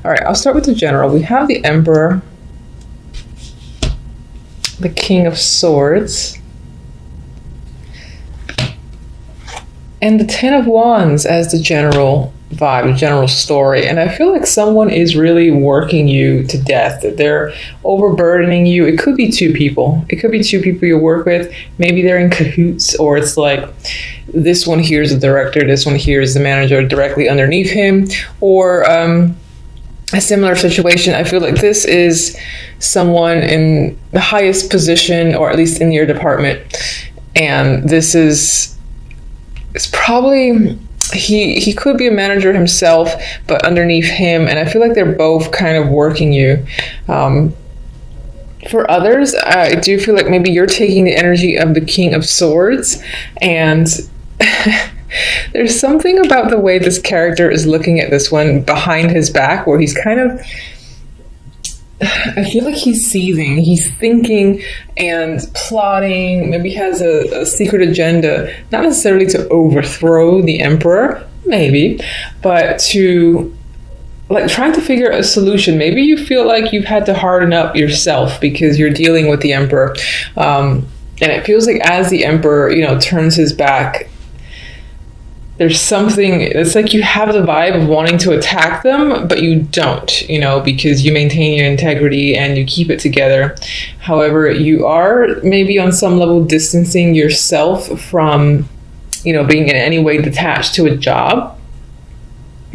All right, I'll start with the general. We have the Emperor, the King of Swords, and the Ten of Wands as the general vibe, the general story. And I feel like someone is really working you to death. They're overburdening you. It could be two people. It could be two people you work with. Maybe they're in cahoots, or it's like this one here is the director, this one here is the manager directly underneath him, or a similar situation. I feel like this is someone in the highest position, or at least in your department, and this is, it's probably, he could be a manager himself, but underneath him, and I feel like they're both kind of working you. For others, I do feel like maybe you're taking the energy of the King of Swords, and there's something about the way this character is looking at this one behind his back, where he's kind of, I feel like he's seething, he's thinking and plotting, maybe has a secret agenda, not necessarily to overthrow the Emperor, maybe, but to like trying to figure out a solution. Maybe you feel like you've had to harden up yourself because you're dealing with the Emperor. And it feels like as the Emperor, you know, turns his back, there's something, it's like you have the vibe of wanting to attack them, but you don't, you know, because you maintain your integrity and you keep it together. However, you are maybe on some level distancing yourself from, you know, being in any way detached to a job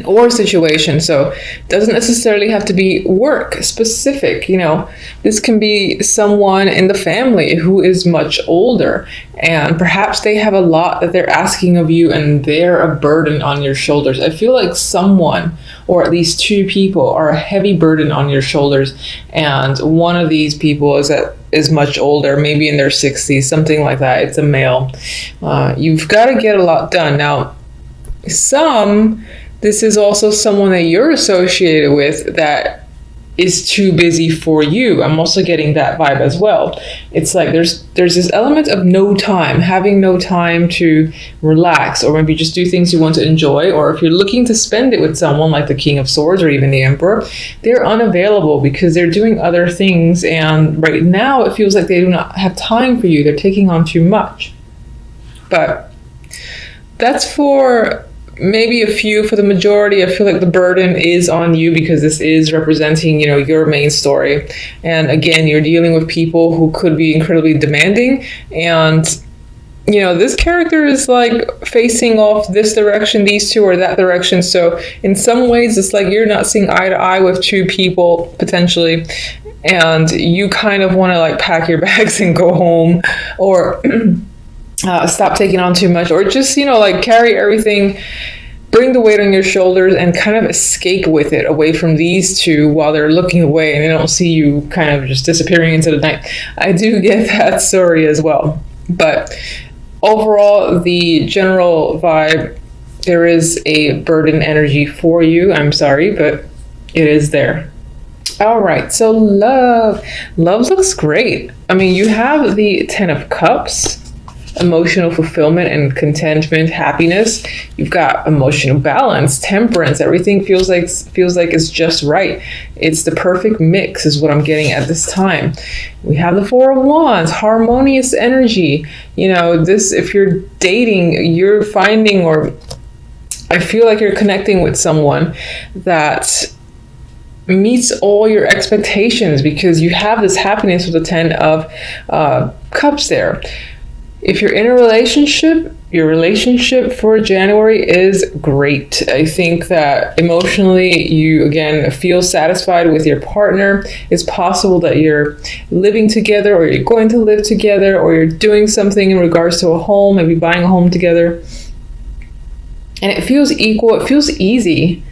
or situation. So it doesn't necessarily have to be work specific, you know. This can be someone in the family who is much older, and perhaps they have a lot that they're asking of you and they're a burden on your shoulders. I feel like someone, or at least two people, are a heavy burden on your shoulders, and one of these people is much older, maybe in their 60s, something like that. It's a male. You've got to get a lot done. Now, this is also someone that you're associated with that is too busy for you. I'm also getting that vibe as well. It's like there's this element of having no time to relax, or maybe just do things you want to enjoy. Or if you're looking to spend it with someone like the King of Swords or even the Emperor, they're unavailable because they're doing other things. And right now it feels like they do not have time for you. They're taking on too much. But that's for maybe a few. For the majority, I feel like the burden is on you because this is representing, you know, your main story. And again, you're dealing with people who could be incredibly demanding, and you know, this character is like facing off this direction, these two, or that direction. So in some ways, it's like you're not seeing eye to eye with two people potentially, and you kind of want to like pack your bags and go home, or stop taking on too much, or just, you know, like carry everything, bring the weight on your shoulders and kind of escape with it away from these two while they're looking away and they don't see you kind of just disappearing into the night. I do get that story as well. But overall, the general vibe, there is a burden energy for you. I'm sorry, but it is there. All right, so love looks great. I mean, you have the Ten of Cups, emotional fulfillment and contentment, happiness. You've got emotional balance, temperance. Everything feels like it's just right. It's the perfect mix is what I'm getting at this time. We have the Four of Wands, harmonious energy. You know, this, if you're dating, you're finding, or I feel like you're connecting with someone that meets all your expectations because you have this happiness with the Ten of Cups there. If you're in a relationship, your relationship for January is great. I think that emotionally you, again, feel satisfied with your partner. It's possible that you're living together, or you're going to live together, or you're doing something in regards to a home, maybe buying a home together. And it feels equal, it feels easy,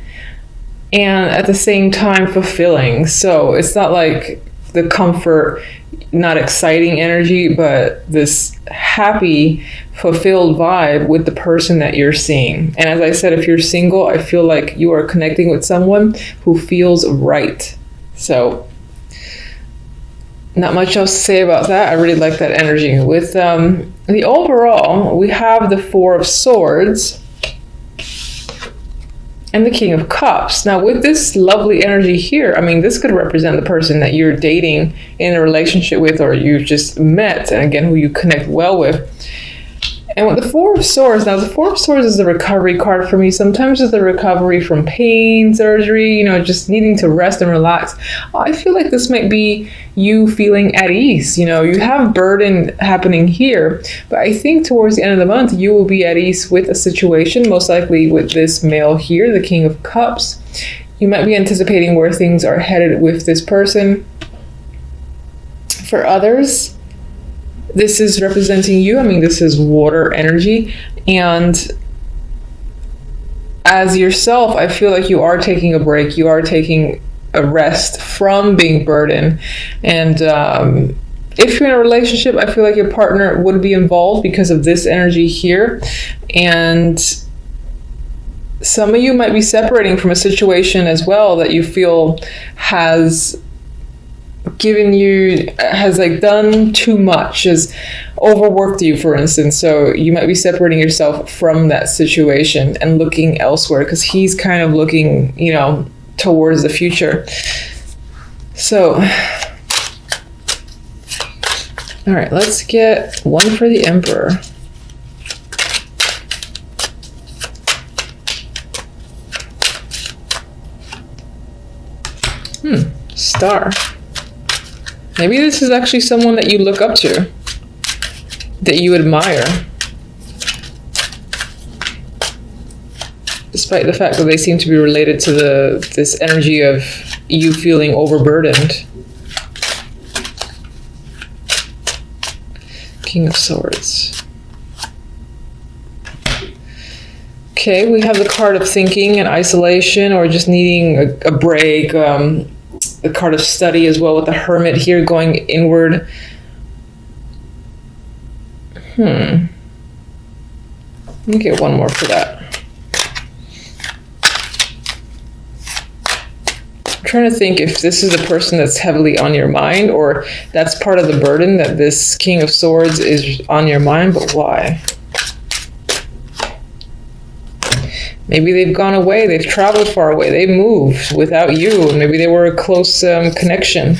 and at the same time fulfilling. So it's not like the comfort, not exciting energy, but this happy, fulfilled vibe with the person that you're seeing. And as I said, if you're single, I feel like you are connecting with someone who feels right. So not much else to say about that. I really like that energy. With the overall, we have the Four of Swords and the King of Cups. Now, with this lovely energy here, I mean, this could represent the person that you're dating, in a relationship with, or you've just met, and again, who you connect well with. And with the Four of Swords, now the Four of Swords is the recovery card for me. Sometimes it's the recovery from pain, surgery, just needing to rest and relax. I feel like this might be you feeling at ease. You have burden happening here, but I think towards the end of the month, you will be at ease with a situation, most likely with this male here, the King of Cups. You might be anticipating where things are headed with this person. For others, this is representing you. I mean, this is water energy. And as yourself, I feel like you are taking a break. You are taking a rest from being burdened. And if you're in a relationship, I feel like your partner would be involved because of this energy here. And some of you might be separating from a situation as well that you feel has done too much, has overworked you, for instance. So you might be separating yourself from that situation and looking elsewhere, because he's kind of looking, towards the future. So, all right, let's get one for the Emperor. Star. Maybe this is actually someone that you look up to, that you admire, despite the fact that they seem to be related to this energy of you feeling overburdened. King of Swords. Okay, we have the card of thinking and isolation, or just needing a break. The card of study as well, with the Hermit here going inward. Let me get one more for that. I'm trying to think if this is a person that's heavily on your mind, or that's part of the burden, that this King of Swords is on your mind, but why? Maybe they've gone away, they've traveled far away, they moved without you, and maybe they were a close connection.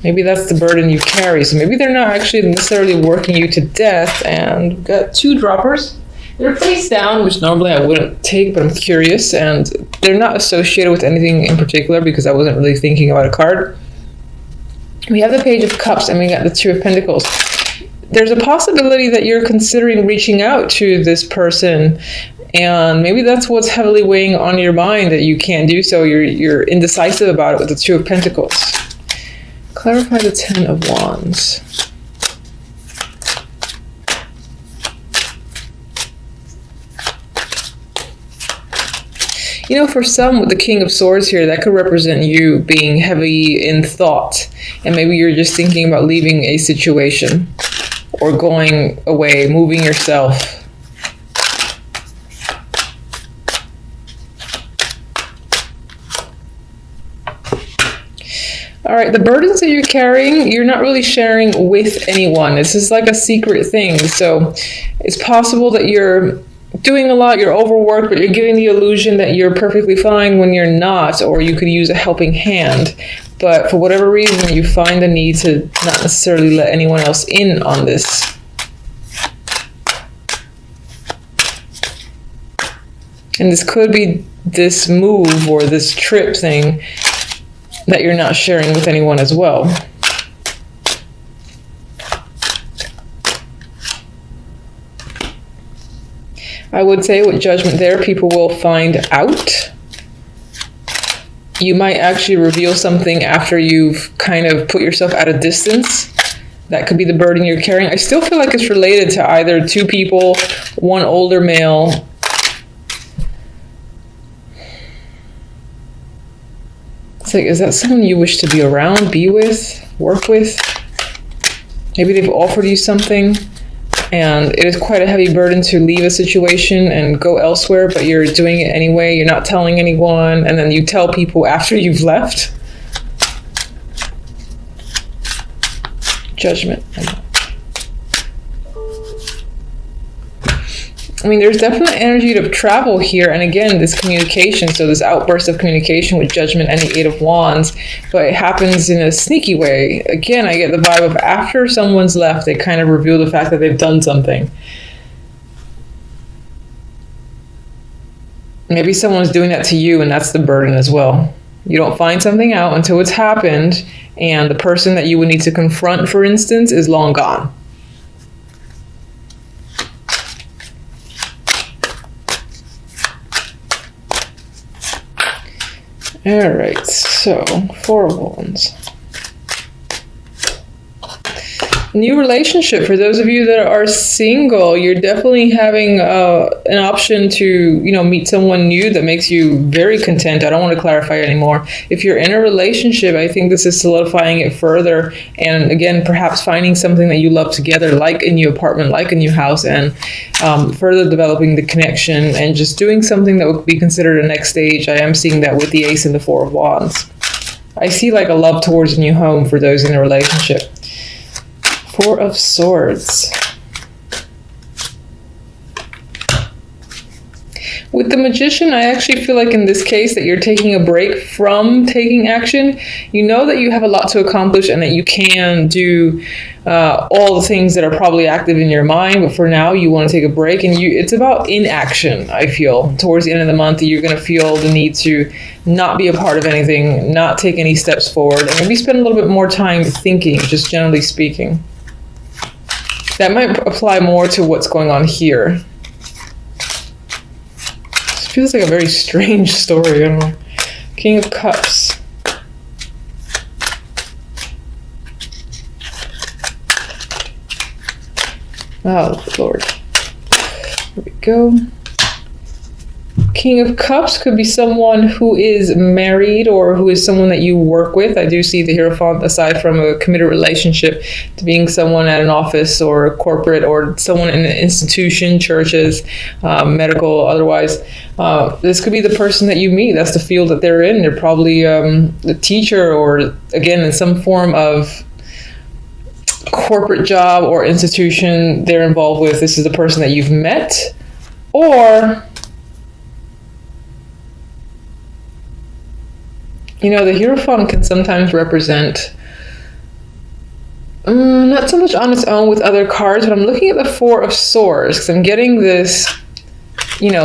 Maybe that's the burden you carry. So maybe they're not actually necessarily working you to death. And we've got two droppers. They're face down, which normally I wouldn't take, but I'm curious. And they're not associated with anything in particular, because I wasn't really thinking about a card. We have the Page of Cups, and we got the Two of Pentacles. There's a possibility that you're considering reaching out to this person, and maybe that's what's heavily weighing on your mind, that you can't do so. You're indecisive about it with the Two of Pentacles. Clarify the Ten of Wands. For some with the King of Swords here, that could represent you being heavy in thought, and maybe you're just thinking about leaving a situation or going away, moving yourself. All right, the burdens that you're carrying, you're not really sharing with anyone. This is like a secret thing. So it's possible that you're doing a lot, you're overworked, but you're giving the illusion that you're perfectly fine when you're not, or you could use a helping hand. But for whatever reason, you find the need to not necessarily let anyone else in on this. And this could be this move or this trip thing that you're not sharing with anyone as well. I would say with Judgment there, people will find out. You might actually reveal something after you've kind of put yourself at a distance. That could be the burden you're carrying. I still feel like it's related to either two people, one older male. It's like, is that someone you wish to be around, be with, work with? Maybe they've offered you something, and it is quite a heavy burden to leave a situation and go elsewhere, but you're doing it anyway. You're not telling anyone, and then you tell people after you've left. Judgment. I mean, there's definitely energy to travel here. And again, this communication, so this outburst of communication with Judgment and the Eight of Wands, but it happens in a sneaky way. Again, I get the vibe of after someone's left, they kind of reveal the fact that they've done something. Maybe someone's doing that to you, and that's the burden as well. You don't find something out until it's happened, and the person that you would need to confront, for instance, is long gone. All right, so Four of Wands. New relationship. For those of you that are single, you're definitely having an option to, meet someone new that makes you very content. I don't want to clarify anymore. If you're in a relationship, I think this is solidifying it further. And again, perhaps finding something that you love together, like a new apartment, like a new house, and further developing the connection and just doing something that would be considered a next stage. I am seeing that with the Ace and the Four of Wands. I see like a love towards a new home for those in a relationship. Four of Swords. With the Magician, I actually feel like in this case that you're taking a break from taking action. You know that you have a lot to accomplish and that you can do all the things that are probably active in your mind, but for now you want to take a break, and it's about inaction. I feel towards the end of the month you're going to feel the need to not be a part of anything, not take any steps forward, and maybe spend a little bit more time thinking, just generally speaking. That might apply more to what's going on here. This feels like a very strange story. I don't know. King of Cups. Oh, Lord. There we go. King of Cups could be someone who is married or who is someone that you work with. I do see the Hierophant, aside from a committed relationship, to being someone at an office or a corporate or someone in an institution, churches, medical, otherwise. This could be the person that you meet. That's the field that they're in. They're probably a teacher or, again, in some form of corporate job or institution they're involved with. This is the person that you've met. Or the Hierophant can sometimes represent, not so much on its own with other cards, but I'm looking at the Four of Swords because I'm getting this,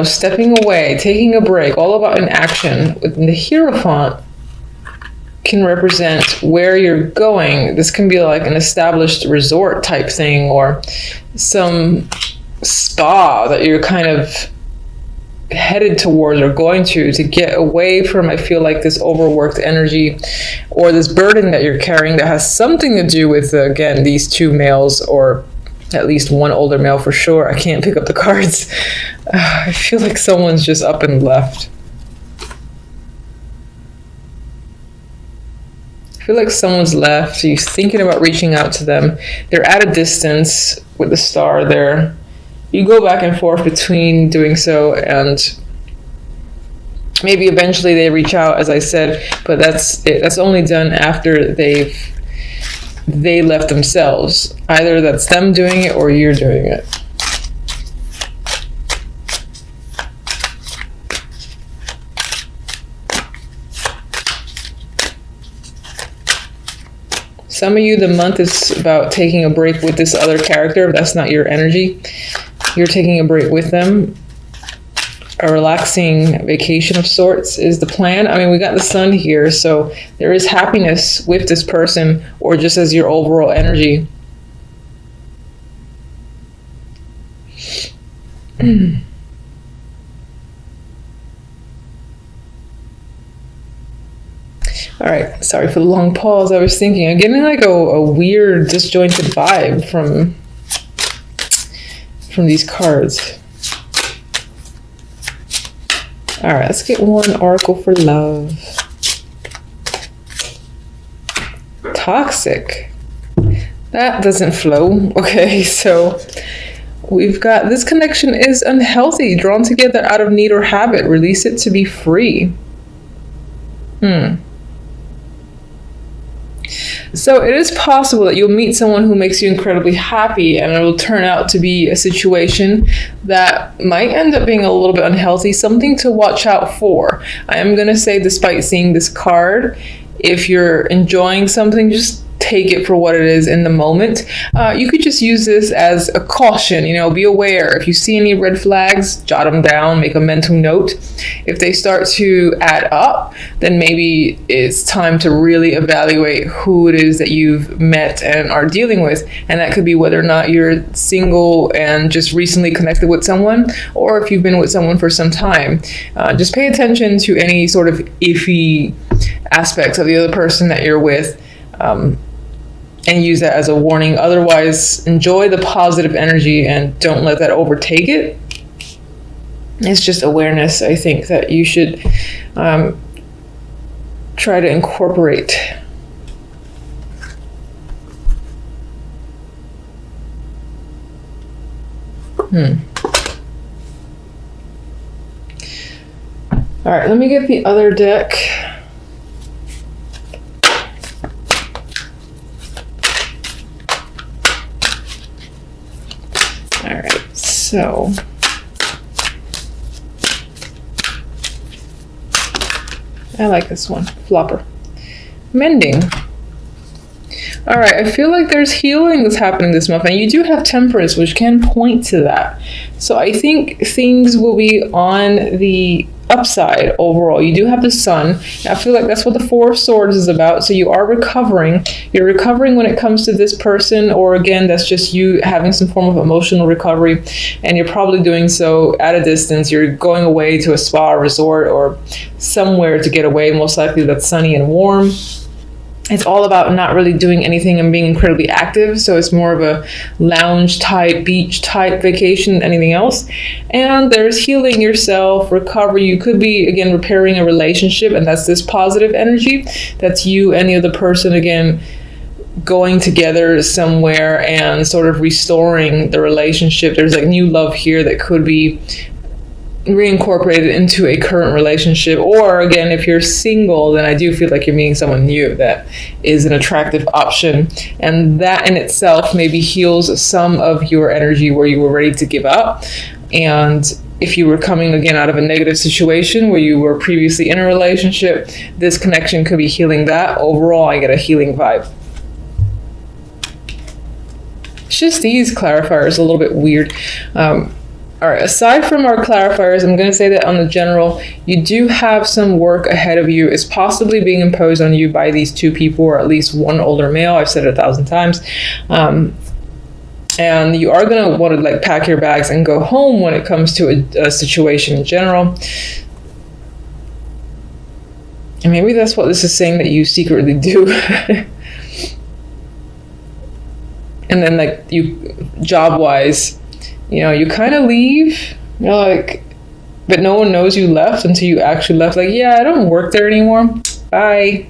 stepping away, taking a break, all about inaction. With the Hierophant can represent where you're going. This can be like an established resort type thing or some spa that you're kind of headed towards or going to get away from, I feel like, this overworked energy or this burden that you're carrying that has something to do with, again, these two males or at least one older male for sure. I can't pick up the cards. I feel like someone's just up and left. I feel like someone's left. You're thinking about reaching out to them. They're at a distance with the star there. You go back and forth between doing so, and maybe eventually they reach out, as I said, but that's it. That's only done after they left themselves. Either that's them doing it or you're doing it. Some of you, the month is about taking a break with this other character. If that's not your energy, you're taking a break with them. A relaxing vacation of sorts is the plan. I mean, we got the Sun here, so there is happiness with this person or just as your overall energy. All right, sorry for the long pause. I was thinking, I'm getting like a weird disjointed vibe from these cards. All right, let's get one oracle for love. Toxic. That doesn't flow. Okay, so we've got this connection is unhealthy, drawn together out of need or habit. Release it to be free. So it is possible that you'll meet someone who makes you incredibly happy, and it'll turn out to be a situation that might end up being a little bit unhealthy, something to watch out for. I am going to say, despite seeing this card, if you're enjoying something, just take it for what it is in the moment. You could just use this as a caution, be aware. If you see any red flags, jot them down, make a mental note. If they start to add up, then maybe it's time to really evaluate who it is that you've met and are dealing with. And that could be whether or not you're single and just recently connected with someone, or if you've been with someone for some time. Just pay attention to any sort of iffy aspects of the other person that you're with. And use that as a warning. Otherwise, enjoy the positive energy and don't let that overtake it. It's just awareness, I think, that you should try to incorporate. All right, let me get the other deck. All right, so I like this one, Flopper. Mending. All right, I feel like there's healing that's happening this month, and you do have Temperance, which can point to that. So I think things will be on the upside overall. You do have the Sun. I feel like that's what the Four of Swords is about. So you are recovering. You're recovering when it comes to this person, or again, that's just you having some form of emotional recovery, and you're probably doing so at a distance. You're going away to a spa, resort, or somewhere to get away. Most likely that's sunny and warm. It's all about not really doing anything and being incredibly active. So it's more of a lounge type, beach type vacation than anything else. And there's healing yourself, recovery. You could be, again, repairing a relationship, and that's this positive energy. That's you and the other person, again, going together somewhere and sort of restoring the relationship. There's like new love here that could be reincorporated into a current relationship. Or again, if you're single, then I do feel like you're meeting someone new that is an attractive option, and that in itself maybe heals some of your energy where you were ready to give up. And if you were coming again out of a negative situation where you were previously in a relationship, this connection could be healing that. Overall, I get a healing vibe. It's just these clarifiers a little bit weird. All right, aside from our clarifiers, I'm going to say that on the general, you do have some work ahead of you. It's possibly being imposed on you by these two people, or at least one older male. I've said it 1,000 times. And you are going to want to like pack your bags and go home when it comes to a situation in general. And maybe that's what this is saying that you secretly do. And then like you, job-wise, you kind of leave, like, but no one knows you left until you actually left. Like, yeah, I don't work there anymore. Bye.